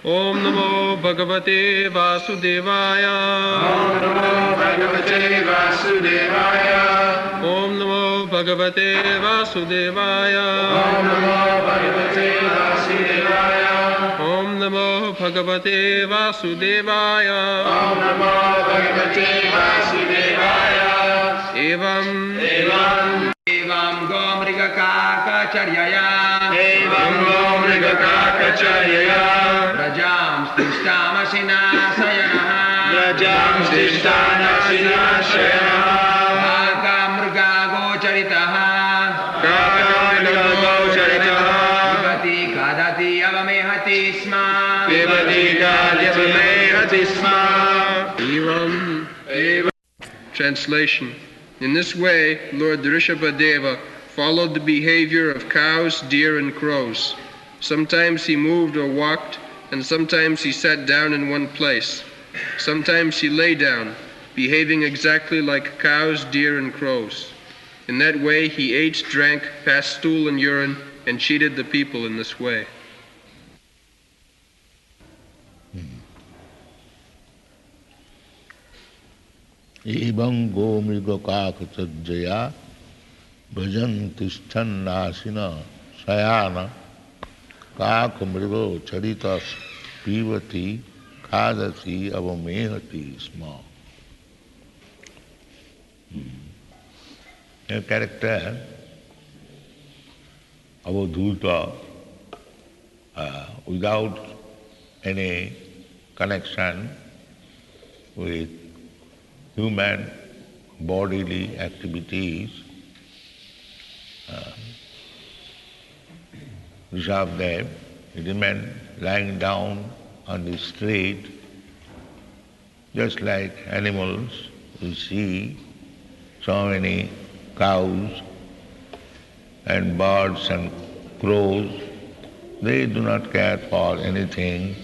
Om Namo Bhagavate Vasudevaya. Om Namo Bhagavate Vasudevaya. Om Namo Bhagavate Vasudevaya. Om Namo Bhagavate Vasudevaya. Om Namo Bhagavate Vasudevaya. Om Namo Bhagavate Vasudevaya. Evam Gomrigakakacharyaya Evam Gomrigakakacharyaya Rajam Stishtamasina Sayanaha Rajam Stishtanasina Shayanaha Kakamruga Gocharitaha Kakamrugagocaritaha Vivati Kadati Avamehati Sma Vivati Kadati Sma Evam. Translation. In this way, Lord Rishabhadeva followed the behavior of cows, deer, and crows. Sometimes he moved or walked, and sometimes he sat down in one place. Sometimes he lay down, behaving exactly like cows, deer, and crows. In that way, he ate, drank, passed stool and urine, and cheated the people in this way. Evam gomrigakakacharya bhajan tishthanasina sayana kakamrigo charitas pivati khadati avamehati sma. A character, Avadhuta, without any connection with human bodily activities, Rishabhdev, he remained lying down on the street, just like animals. You see so many cows and birds and crows, they do not care for anything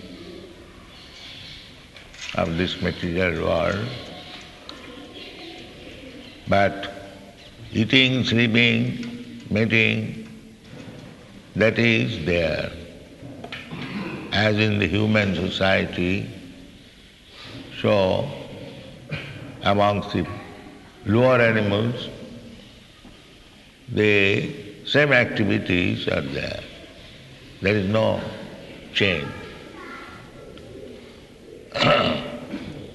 of this material world. But eating, sleeping, mating, that is there. As in the human society, so amongst the lower animals, the same activities are there. There is no change.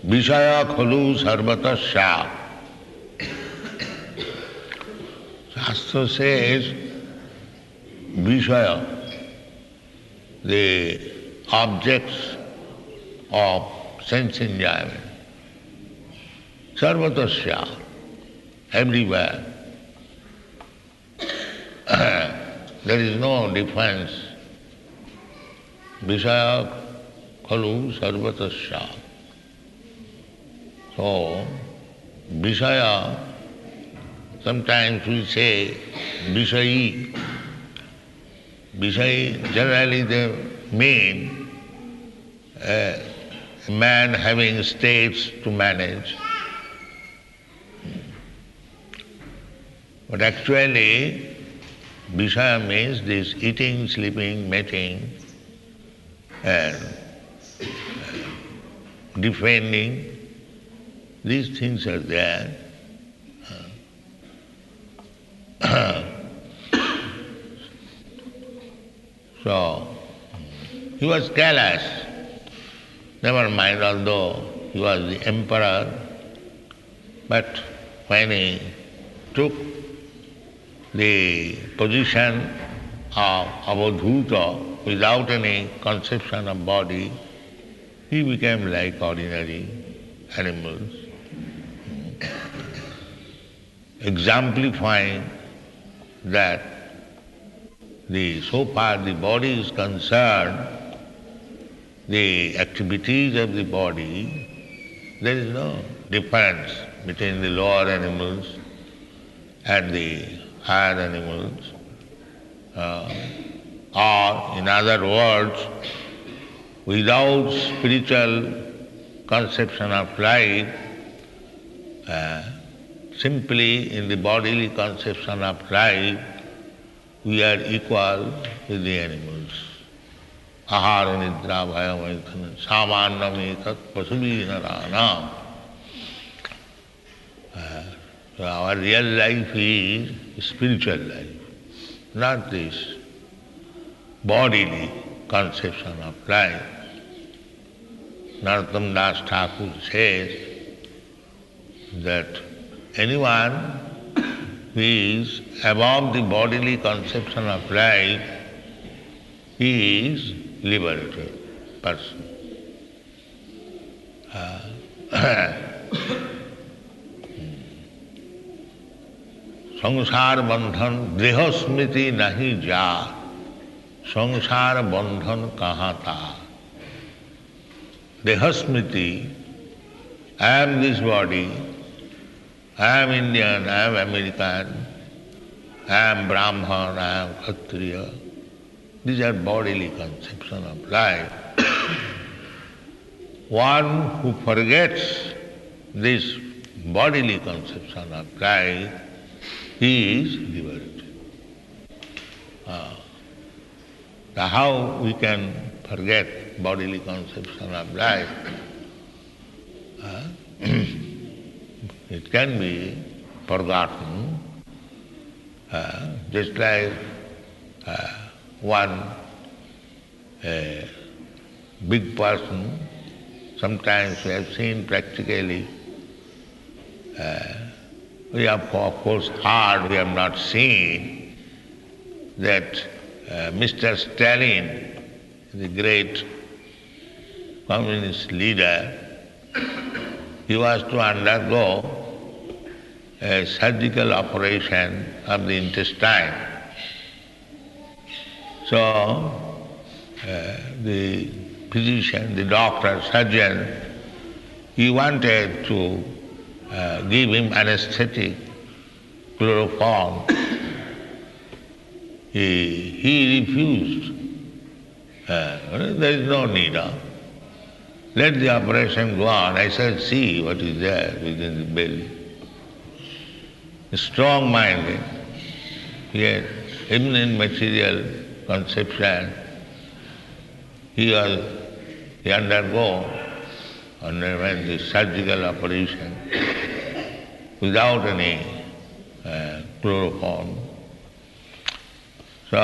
Vishaya khalu sarvata sya. Shastra says, Vishaya, the objects of sense enjoyment, sarvatasya, everywhere. There is no difference. Vishaya khalu sarvatasya. So, Vishaya, sometimes we say Vishayi. Vishayi, generally they mean a man having states to manage. But actually, Vishaya means this eating, sleeping, mating, and defending. These things are there. So, he was careless. Never mind, although he was the emperor, but when he took the position of Avadhuta without any conception of body, he became like ordinary animals, exemplifying that so far the body is concerned, the activities of the body, there is no difference between the lower animals and the higher animals. Or, in other words, without spiritual conception of life, simply in the bodily conception of life, we are equal with the animals. ahara nidra bhaya maithana samannam etat pasubhinarana. So our real life is spiritual life, not this bodily conception of life. Narottam Das Thakur says that anyone who is above the bodily conception of life, he is liberated person. संसार बंधन देह स्मृति नहीं जा, संसार बंधन कहाँ था. देह स्मृति, I am this body, I am Indian, I am American, I am Brahman, I am Kshatriya. These are bodily conception of life. One who forgets this bodily conception of life, he is liberated. How we can forget bodily conception of life? It can be forgotten, just like one big person. Sometimes we have seen practically. We have, of course, heard, we have not seen that Mr. Stalin, the great communist leader, he was to undergo a surgical operation of the intestine. So the physician, the doctor, surgeon, he wanted to give him anesthetic, chloroform. He refused. There is no need of. Let the operation go on. I shall see what is there within the belly. Strong-minded, yet even in material conception, he underwent the surgical operation without any chloroform. So,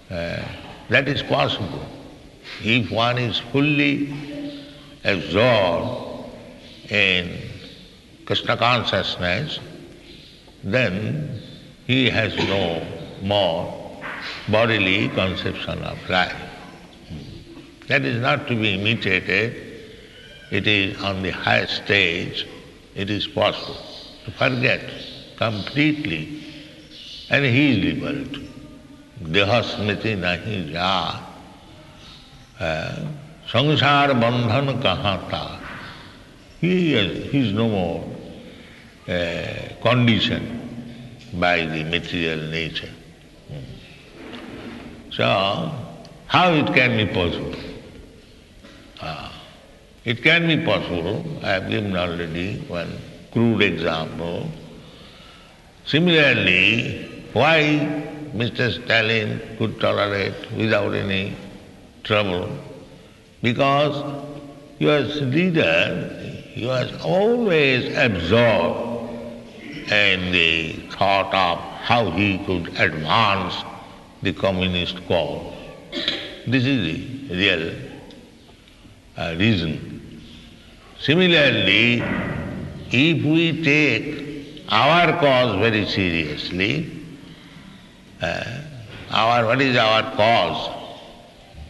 that is possible. If one is fully absorbed in Krishna consciousness, then he has no more bodily conception of life. That is not to be imitated. It is on the highest stage, it is possible to forget completely, and he is liberated. Deha smriti nahi ja. Sansar bandhan kahan tha. He is no more conditioned by the material nature. So, how it can be possible? It can be possible. I have given already one crude example. Similarly, why Mr. Stalin could tolerate without any trouble? Because he was leader, he was always absorbed in the thought of how he could advance the communist cause. This is the real reason. Similarly, if we take our cause very seriously, what is our cause?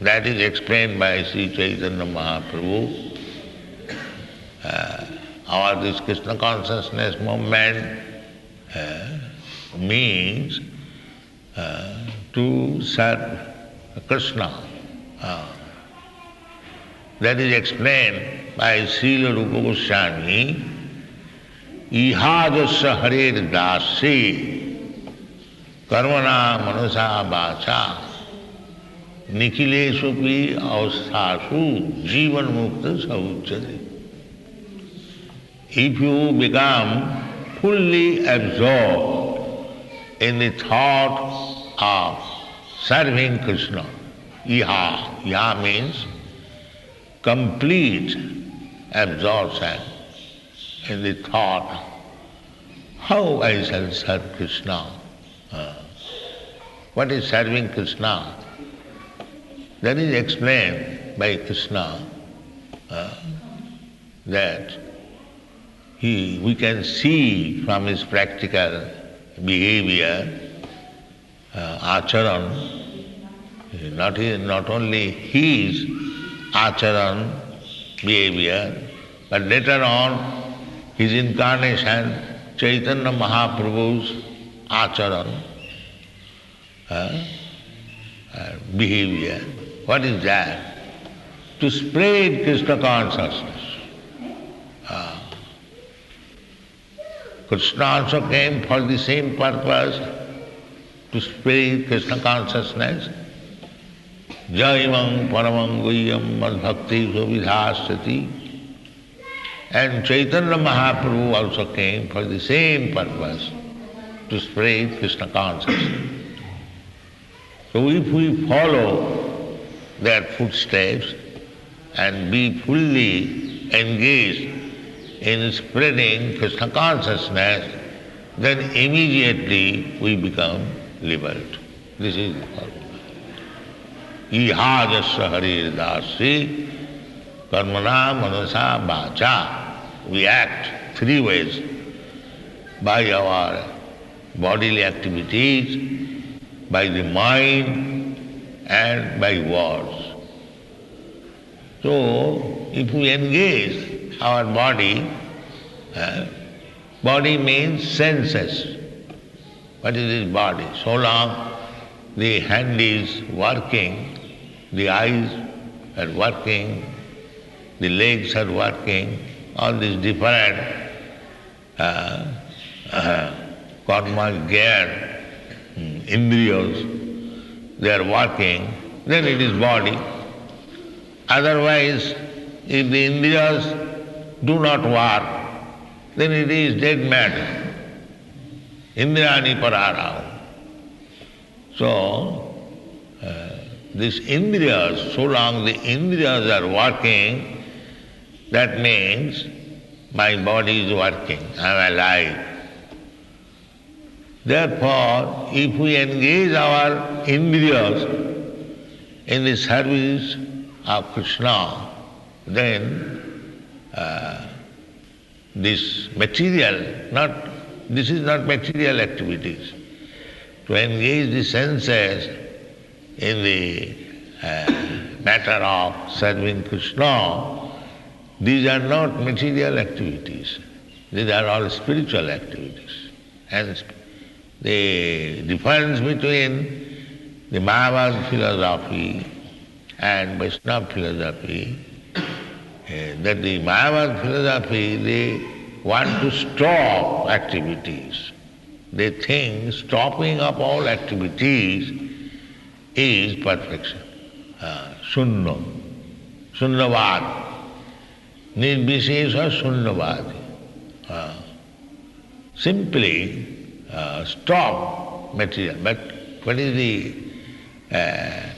That is explained by Sri Chaitanya Mahaprabhu. This Krishna consciousness movement means to serve Krishna. That is explained by Srila Rupa Goswami. Ihadasya harer dasi karmana manasa vacha nikilesvapi avasthasu jivan mukta sauchyate. If you become fully absorbed in the thought of serving Krishna, Iha. Iha means complete absorption in the thought, how I shall serve Krishna. What is serving Krishna? That is explained by Krishna that we can see from his practical behavior, acharan, not only his acharan, behavior, but later on his incarnation, Chaitanya Mahaprabhu's acharan, behavior. What is that? To spread Krishna consciousness. Krishna also came for the same purpose, to spread Krishna consciousness. Jaimam paramam guhyam madbhakti suvidhasati. And Chaitanya Mahaprabhu also came for the same purpose, to spread Krishna consciousness. So if we follow their footsteps and be fully engaged in spreading Krishna consciousness, then immediately we become liberate. This is the formula. Iha jasya harir dasi karmana manasa vacha. We act three ways: by our bodily activities, by the mind, and by words. So, if we engage our body, body means senses. What is this body? So long the hand is working, the eyes are working, the legs are working, all these different karma, gear, indriyas, they are working, then it is body. Otherwise, if the indriyas do not work, then it is dead matter. Indriyani pararahu. So, these indriyas, so long the indriyas are working, that means my body is working, I am alive. Therefore, if we engage our indriyas in the service of Krishna, then this is not material activities. To engage the senses in the matter of serving Krishna, these are not material activities. These are all spiritual activities. And the difference between the Mayavad philosophy and Vaishnava philosophy is that the Mayavad philosophy, they want to stop activities. They think stopping of all activities is perfection. Sunna. Sunnavad. Nirvishesha sunnavad. Simply stop material. But what is the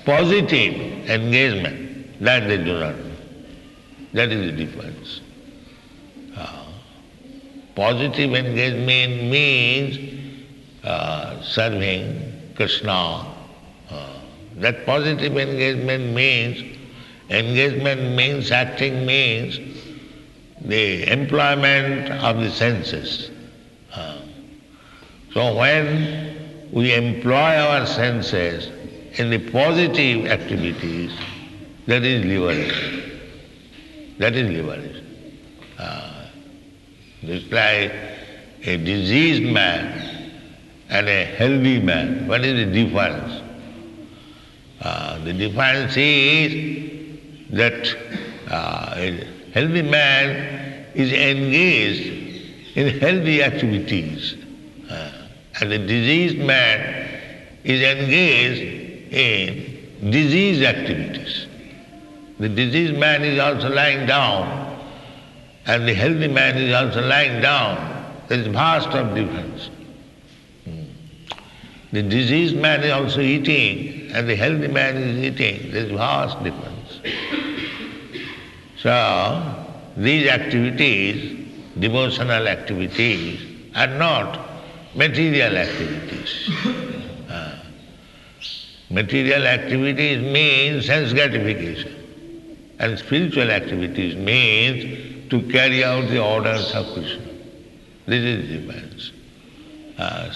positive engagement? That they do not know. That is the difference. Positive engagement means serving Krishna. That positive engagement means acting means the employment of the senses. So when we employ our senses in the positive activities, that is liberation. That is liberation. Just like a diseased man and a healthy man. What is the difference? The difference is that a healthy man is engaged in healthy activities, and a diseased man is engaged in diseased activities. The diseased man is also lying down, and the healthy man is also lying down. There is vast of difference. The diseased man is also eating, and the healthy man is eating. There is vast difference. So, these activities, devotional activities, are not material activities. Material activities mean sense gratification, and spiritual activities means to carry out the orders of Krishna. This is the difference.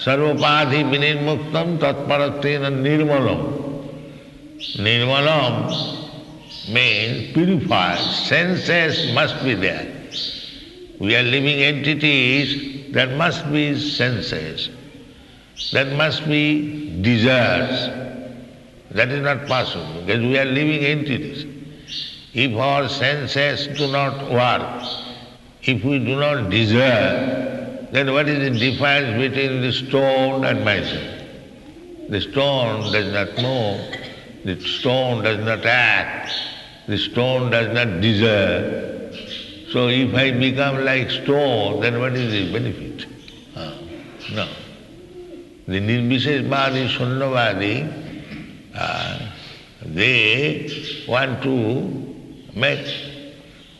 Sarvapadhi vinirmuktam tatparatena nirmalam. Nirmalam means purified. Senses must be there. We are living entities, there must be senses. There must be desires. That is not possible because we are living entities. If our senses do not work, if we do not desire, then what is the difference between the stone and myself? The stone does not move, the stone does not act, the stone does not desire. So if I become like stone, then what is the benefit? No. The Nirvisheshvadi, Shunyavadi, they want to make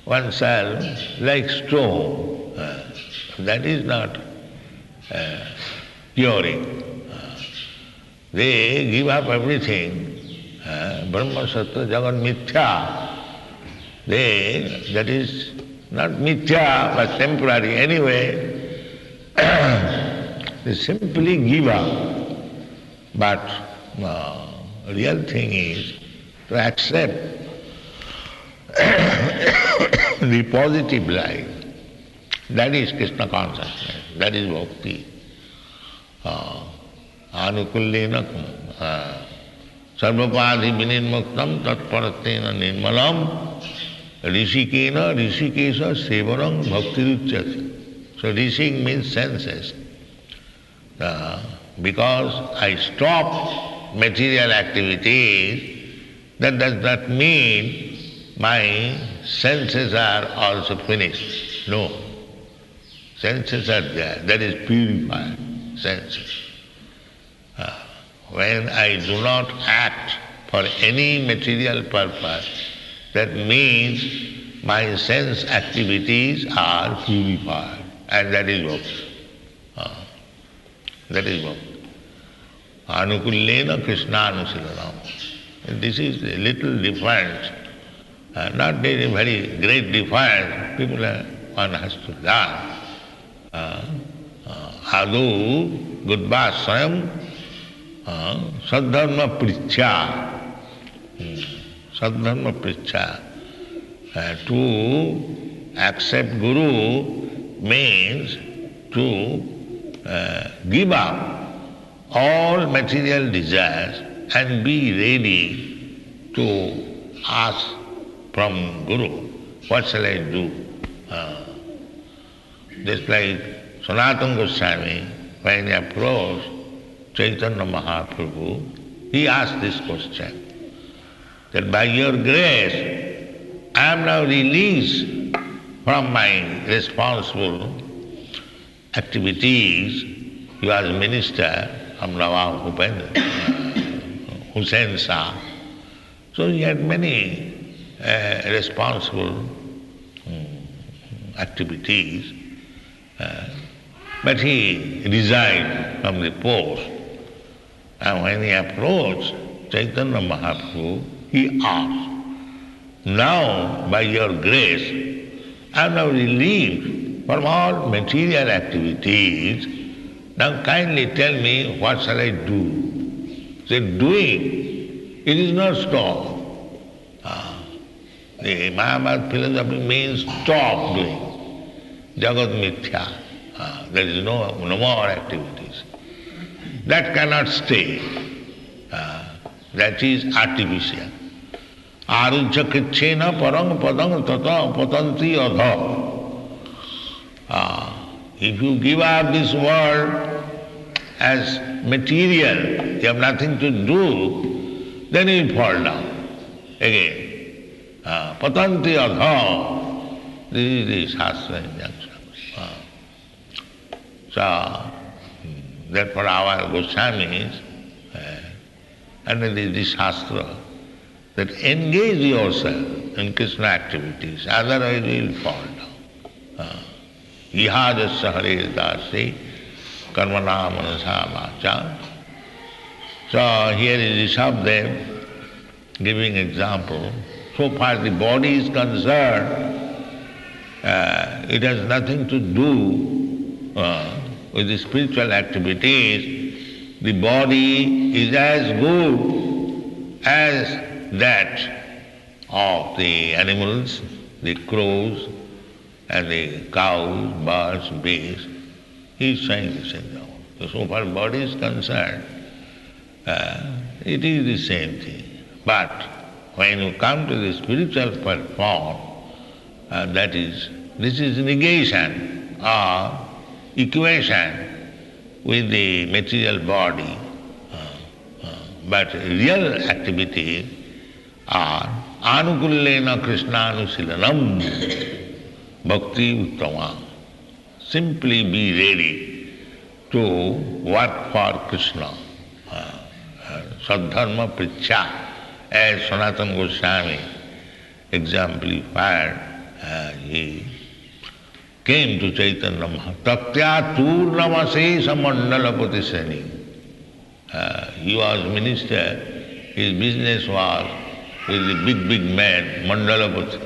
oneself like stone. That is not curing. They give up everything. Brahma, Sattva, Jagat, Mithya. That is not Mithya, but temporary. Anyway, they simply give up. But real thing is to accept the positive life. That is Krishna consciousness, that is bhakti. Anukullena sarvapadhi vinirmuktam tatparatena nirmalam rishikena rishikesa sevanam bhaktiruchyate. So rishik means senses. Because I stop material activities, that does not mean my senses are also finished. No. Senses are there, that is purified senses. When I do not act for any material purpose, that means my sense activities are purified, and that is bhakti. That is bhakti. Anukullena Krishnānusilanam. This is a little difference, not very great difference. One has to learn. Adu Gudvasayam Sadharma Prichya. Sadharma Prichya. To accept Guru means to give up all material desires and be ready to ask from Guru, what shall I do? Just like Sanatana Goswami, when he approached Chaitanya Mahaprabhu, he asked this question, that by your grace, I am now released from my responsible activities. He was minister of Nawab Hussain Shah. So he had many responsible activities. But he resigned from the post. And when he approached Chaitanya Mahaprabhu, he asked, now by your grace, I am now relieved from all material activities. Now kindly tell me, what shall I do? He said, doing, it is not stop. The Mahabharata philosophy means stop doing. Jagat mithya. There is no more activities. That cannot stay. That is artificial. Arujya krichena parang padang tata patanti adha. If you give up this world as material, you have nothing to do, then you will fall down again. Patanti adha. This is the Shastra injunction. So, therefore our Goswamis, And it is the Shastra that engage yourself in Krishna activities, otherwise you will fall down. Ihajasya hare dasi karmana manasa vacha. So here is Rishabdev giving example. So far the body is concerned, it has nothing to do with the spiritual activities. The body is as good as that of the animals, the crows and the cows, birds, beasts. He is saying the same thing. So far body is concerned, it is the same thing. But when you come to the spiritual form, this is negation or equation with the material body. But real activities are anukullena krishnānusilanam bhakti uttama. Simply be ready to work for Krishna. Sadharma prichya, as Sanatana Goswami exemplified, he came to Chaitanya Mahaprabhu. Taktya turnamase samandalapati seni. He was minister, his business was with the big men, Mandalapati.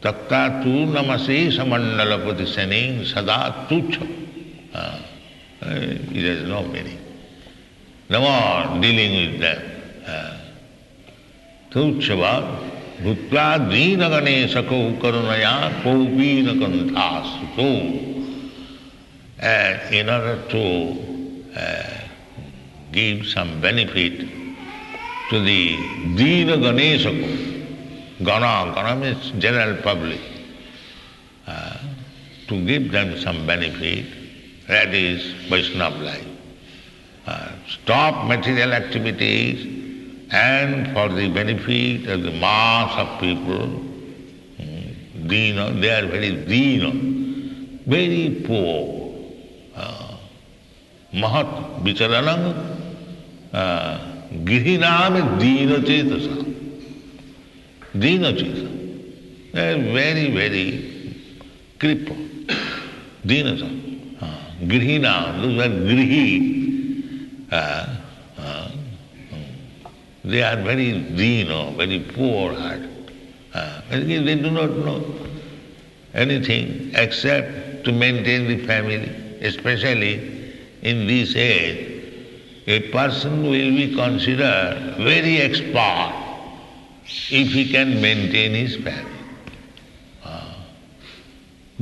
Takta turnamase samandalapati seni sada tucha. It has no meaning. No more dealing with them. Tuchava bhutva dīna ganesako karunaya kopīna kanthāsuto. And in order to give some benefit to the Dīna Ganesako, Gana means general public, to give them some benefit, that is Vaishnava life. Stop material activities and for the benefit of the mass of people, Dīna, they are very Dīna, very poor. Mahat vicharanam grihinam dīna cetasa. Dīna cetasa. They are very crippled. Dīna cetasa. Grihinam, those are grihi. They are very dīna, very poor hearted. They do not know anything except to maintain the family, especially in this age. A person will be considered very expert if he can maintain his family.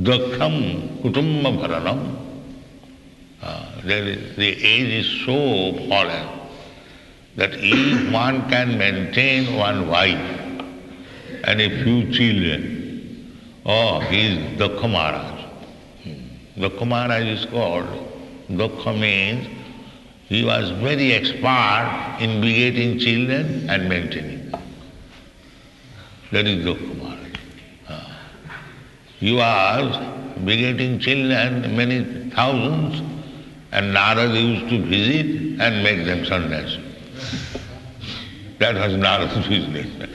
Dakham kutumba bharanam. The age is so fallen that if one can maintain one wife and a few children, he is Dakha Maharaj. Dakha Maharaj is called. Dakha means he was very expert in begetting children and maintaining them. That is Dakha Maharaj. He was begetting children, many thousands, and Narada used to visit and make them sannyasi. That was Narada's business.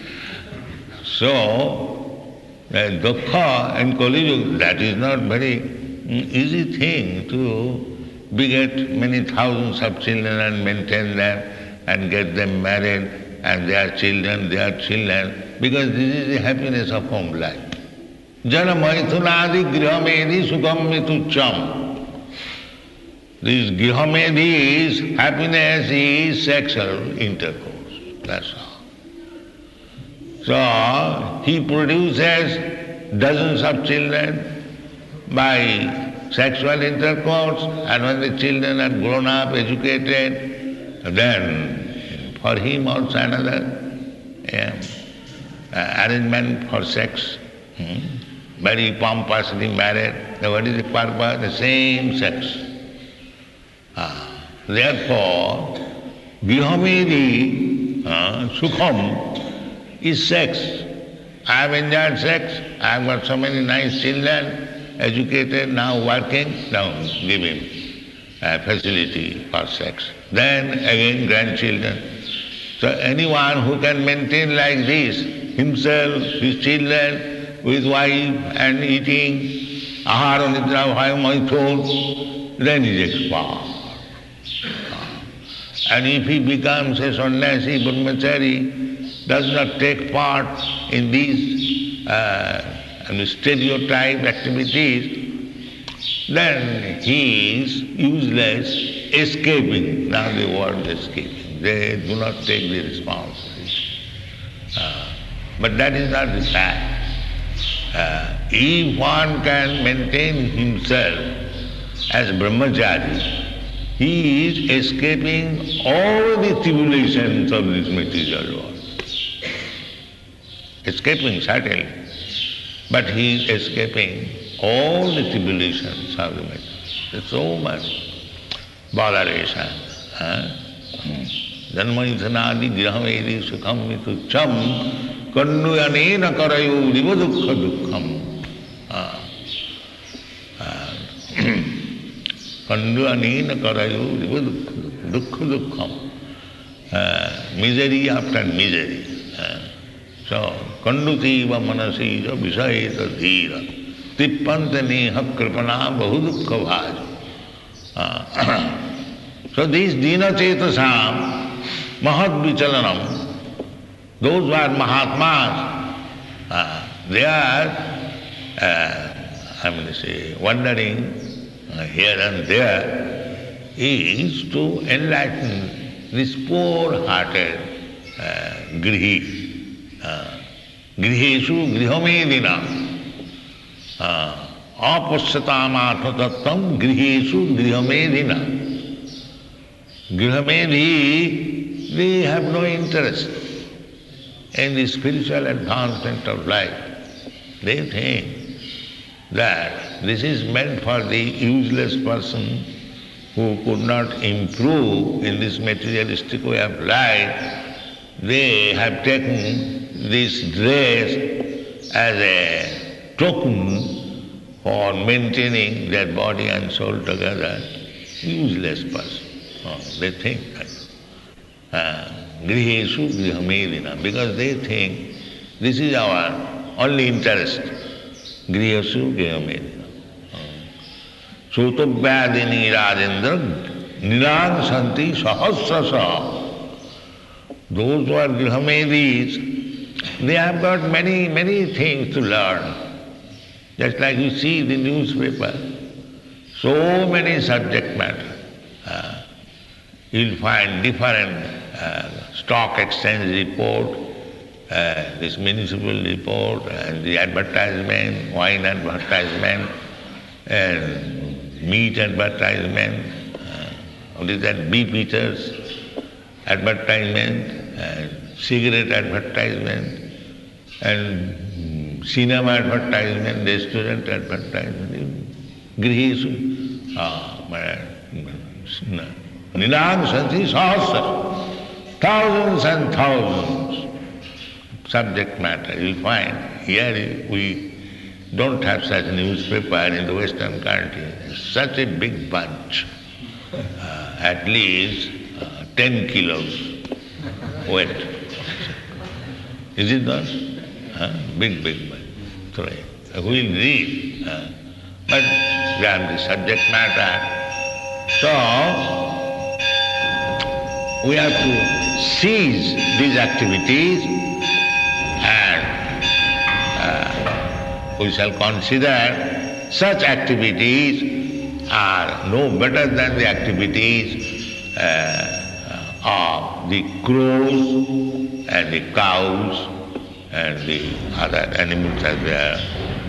So, Dakha and Kali Yuga, that is not very easy thing to beget many thousands of children and maintain them and get them married and their children, because this is the happiness of home life. Jana maithunadi grihamedi sukham mitucham. This grihamedi is happiness is sexual intercourse. That's all. So he produces dozens of children by sexual intercourse, and when the children are grown up, educated, then for him also another arrangement for sex, very pompously married. Now what is the purpose? The same sex. Therefore, grihamedi, sukham, is sex. I have enjoyed sex, I have got so many nice children, educated, now working, now give him. facility for sex. Then again grandchildren. So anyone who can maintain like this, himself, his children, with wife and eating, ahara nidra bhaya maithur, then he is expert. And if he becomes a sannyasi, brahmachari, does not take part in these stereotype activities, then he is useless, escaping. Now the word escaping. They do not take the responsibility. But that is not the fact. If one can maintain himself as brahmachari, he is escaping all the tribulations of this material world. Escaping certainly, but he is escaping all the tribulations of the material. There's so much botheration. Janmaithanadi grihamedi sukham mitucham kannuyanena karayu diva dukkha dukkham. Kanduanena karayu diva dukkha dukkham. Misery after misery. So, kandutiva manasija visayeta dhira. Tippanta neha kripana bahu dukkha bhaja. So these dina chetasam, mahat vichalanam, those who are Mahatmas, they are, wandering here and there, is to enlighten this poor-hearted grihi. Griheshu grihamedina. Apasyatam atmatattam griheshu grihamedina. Grihamedhi, they have no interest in the spiritual advancement of life. They think that this is meant for the useless person who could not improve in this materialistic way of life. They have taken this dress as a token for maintaining their body and soul together. Useless person. They think that. Griheshu grihamedina, because they think this is our only interest. Griheshu grihamedina. Sotavyadini Rajendra Nirang Santi Sahasrasa. Those who are grihamedis, they have got many things to learn. Just like you see the newspaper, so many subject matter. You'll find different stock exchange report, this municipal report, and the advertisement, wine advertisement, and meat advertisement, what is that, beef eaters advertisement, and cigarette advertisement, and cinema advertisement, restaurant advertisement, grihesu, Ninam Santi Sahasra, thousands and thousands subject matter you'll find. Here we don't have such newspaper in the Western country. Such a big bunch, at least 10 kilos weight. Is it not? Big bunch. Sorry. Who will read? But we have the subject matter. So, we have to seize these activities and we shall consider such activities are no better than the activities of the crows and the cows and the other animals as there.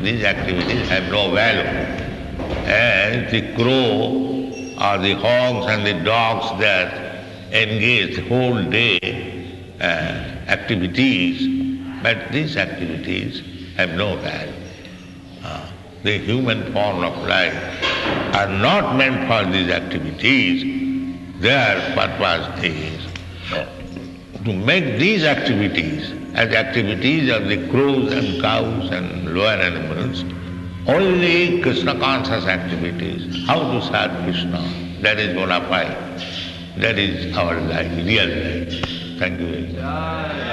These activities have no value. As the crow or the hogs and the dogs that engage the whole day activities, but these activities have no value. The human form of life are not meant for these activities. Their purpose is to make these activities as activities of the crows and cows and lower animals only Krishna conscious activities, how to serve Krishna. That is bona fide. That is our life, real life. Thank you very much.